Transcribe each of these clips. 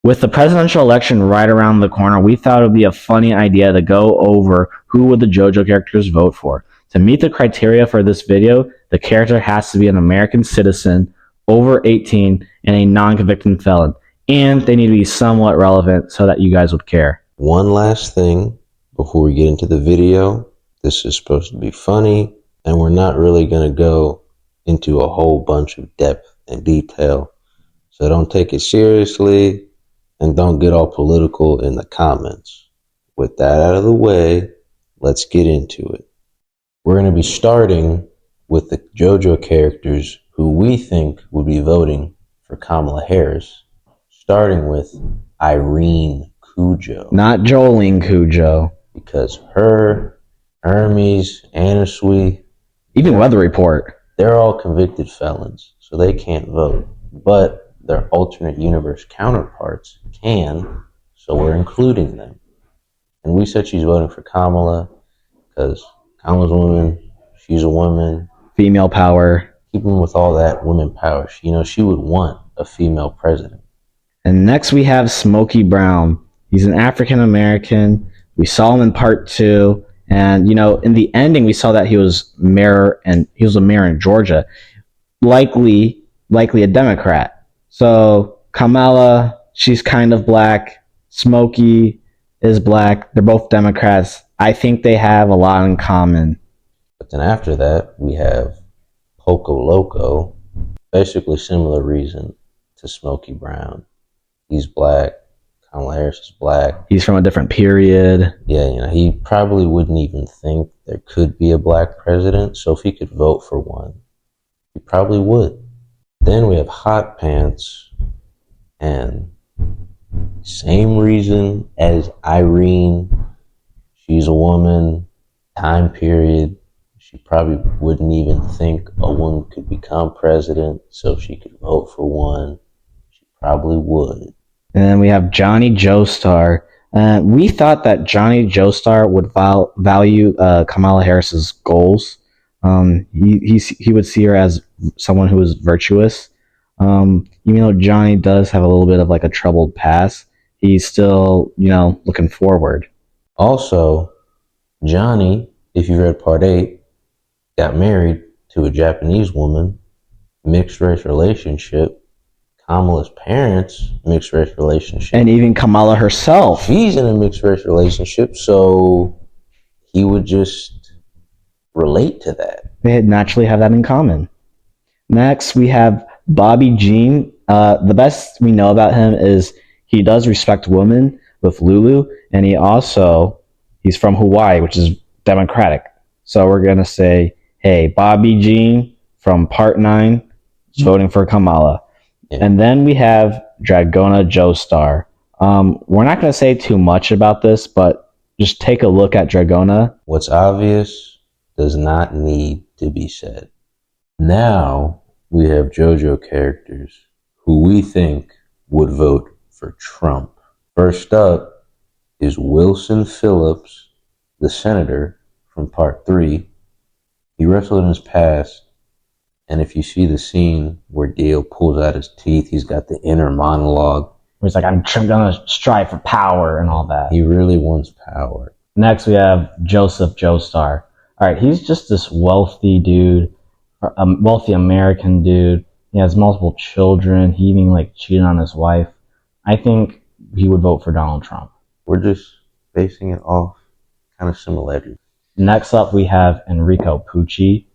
With the presidential election right around the corner, we thought it would be a funny idea to go over who would the JoJo characters vote for. To meet the criteria for this video, the character has to be an American citizen, over 18, and a non-convicted felon. And they need to be somewhat relevant so that you guys would care. One last thing before we get into the video. This is supposed to be funny, and we're not really going to go into a whole bunch of depth and detail. So don't take it seriously, and don't get all political in the comments. With that out of the way, let's get into it. We're going to be starting with the JoJo characters who we think would be voting for Kamala Harris, starting with Irene Cujo. Not Jolene Cujo. Because her, Hermes, Anasui, even Weather Report, they're all convicted felons, so they can't vote. But their alternate universe counterparts can, so we're including them. And we said she's voting for Kamala because Kamala's a woman, she's a woman. Female power. Keeping with all that women power, she would want a female president. And next we have Smokey Brown. He's an African American. We saw him in part 2. And, in the ending, we saw that he was a mayor in Georgia. Likely a Democrat. So Kamala, she's kind of black. Smokey is black. They're both Democrats. I think they have a lot in common. But then after that, we have Poco Loco. Basically similar reason to Smokey Brown. He's black. Kamala Harris is black. He's from a different period. Yeah, he probably wouldn't even think there could be a black president. So if he could vote for one, he probably would. Then we have Hot Pants, and same reason as Irene. She's a woman, time period. She probably wouldn't even think a woman could become president, so if she could vote for one, she probably would. And then we have Johnny Joestar. We thought that Johnny Joestar would value Kamala Harris's goals. He would see her as someone who is virtuous. Even though Johnny does have a little bit of like a troubled past, he's still, looking forward. Also, Johnny, if you read part 8, got married to a Japanese woman, mixed race relationship. Kamala's parents, mixed race relationship. And even Kamala herself. She's in a mixed race relationship, so he would just relate to that. They naturally have that in common. Next, we have Bobby Jean. The best we know about him is he does respect women with Lulu, and he's from Hawaii, which is Democratic. So we're going to say, hey, Bobby Jean from Part 9 is voting for Kamala. Yeah. And then we have Dragona Joestar. We're not going to say too much about this, but just take a look at Dragona. What's obvious does not need to be said. Now we have JoJo characters who we think would vote for Trump. First up is Wilson Phillips, the senator from Part 3. He wrestled in his past. And if you see the scene where Dio pulls out his teeth, he's got the inner monologue. Where he's like, I'm going to strive for power and all that. He really wants power. Next, we have Joseph Joestar. All right, he's just this wealthy dude, a wealthy American dude. He has multiple children. He even cheated on his wife. I think he would vote for Donald Trump. We're just basing it off kind of similarities. Next up, we have Enrico Pucci.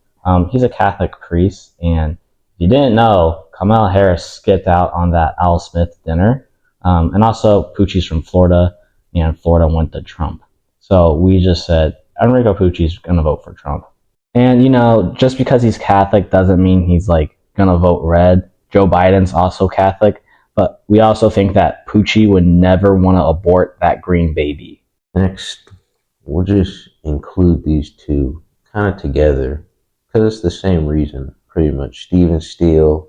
He's a Catholic priest, and if you didn't know, Kamala Harris skipped out on that Al Smith dinner. And also, Pucci's from Florida, and Florida went to Trump. So we just said, Enrico Pucci's going to vote for Trump. And, just because he's Catholic doesn't mean he's, going to vote red. Joe Biden's also Catholic, but we also think that Pucci would never want to abort that green baby. Next, we'll just include these two kind of together. Because it's the same reason, pretty much. Steven Steele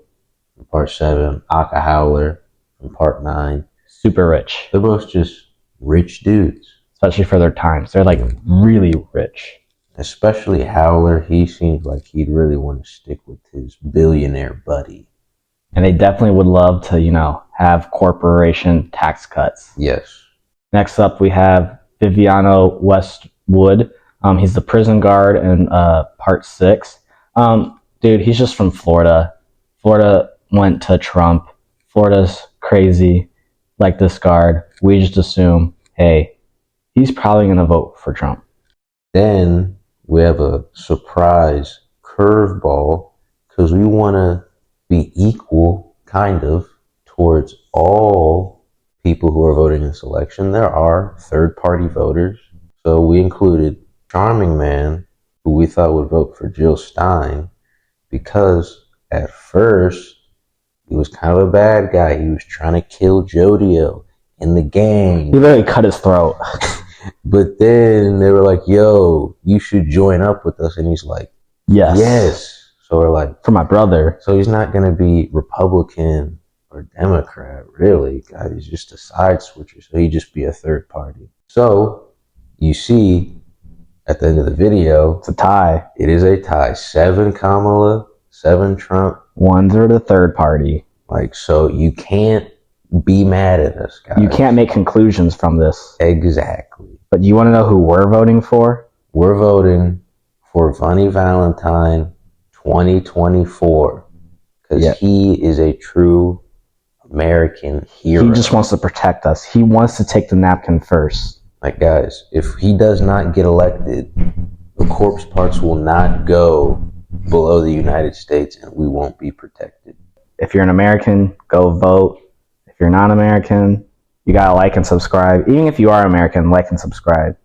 from Part 7, Aka Howler from Part 9. Super rich. They're both just rich dudes. Especially for their times. They're really rich. Especially Howler, he seems like he'd really want to stick with his billionaire buddy. And they definitely would love to, have corporation tax cuts. Yes. Next up, we have Viviano Westwood. He's the prison guard in part 6. Dude, he's just from Florida. Florida went to Trump. Florida's crazy, like this guard. We just assume, hey, he's probably going to vote for Trump. Then we have a surprise curveball because we want to be equal, kind of, towards all people who are voting in this election. There are third-party voters. So we included Charming Man, who we thought would vote for Jill Stein, because at first he was kind of a bad guy. He was trying to kill JoJo and the gang. He literally cut his throat. But then they were like, yo, you should join up with us. And he's like, yes. So we're like, for my brother. So he's not going to be Republican or Democrat, really. God, he's just a side switcher. So he'd just be a third party. So you see at the end of the video, it's a tie. It is a tie. 7 Kamala, 7 Trump. 1 for the third party. Like, so you can't be mad at us, guys. You can't make conclusions from this. Exactly. But you want to know who we're voting for? We're voting for Vonnie Valentine 2024. Because he is a true American hero. He just wants to protect us. He wants to take the napkin first. Like, guys, if he does not get elected, the corpse parts will not go below the United States and we won't be protected. If you're an American, go vote. If you're not American, you gotta like and subscribe. Even if you are American, like and subscribe.